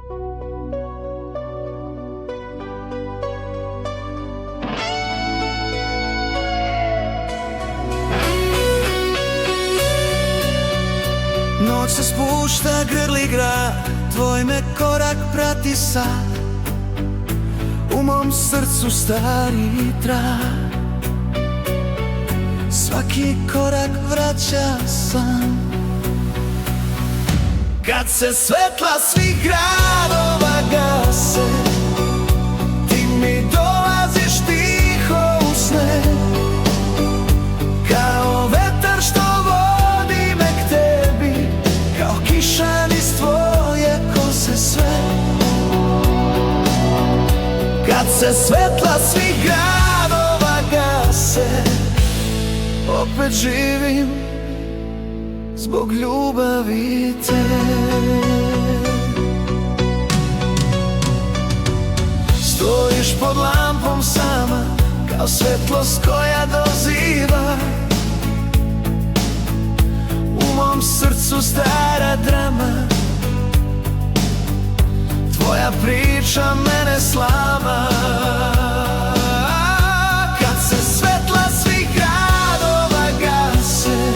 Noć se spušta, grli grad, tvoj me korak prati sad. U mom srcu stari trag, svaki korak vraća san. Kad se svetla svih gradova gase, ti mi dolaziš tiho u sne, kao vetar što vodi me k tebi, kao kiša niz tvoje kose sve. Kad se svetla svih gradova gase, opet živim zbog ljubavi te. Stojiš pod lampom sama, kao svetlost koja doziva. U mom srcu stara drama, tvoja priča mene slama. Kad se svetla svih gradova gase,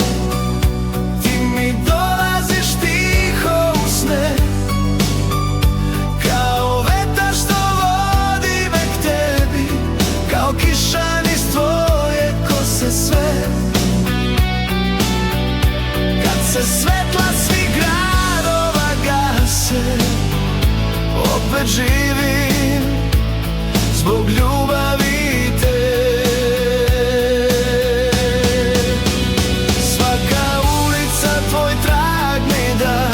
ti mi dolaziš tiho u sne, kao vetar što vodi me k tebi, kao kiša niz tvoje kose sve. Kad se svetla svih gradova gase, opet živim zbog ljubavi te. Svaka ulica tvoj trag mi da,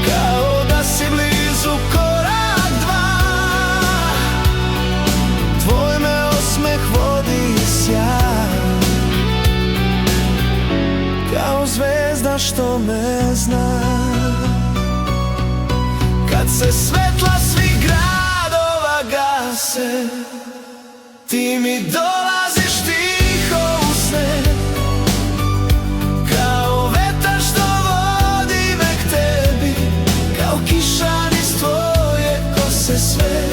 kao da si blizu korak dva. Tvoj me osmeh vodi i sjaj, kao zvezda što me zna. Kad se svetla svih gradova gase, ti mi dolaziš tiho u sne, kao vetar što vodi me k tebi, kao kiša niz tvoje kose sve.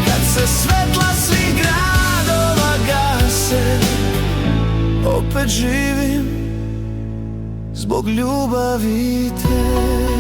Kad se svetla svih gradova gase, opet živim zbog ljubavi te.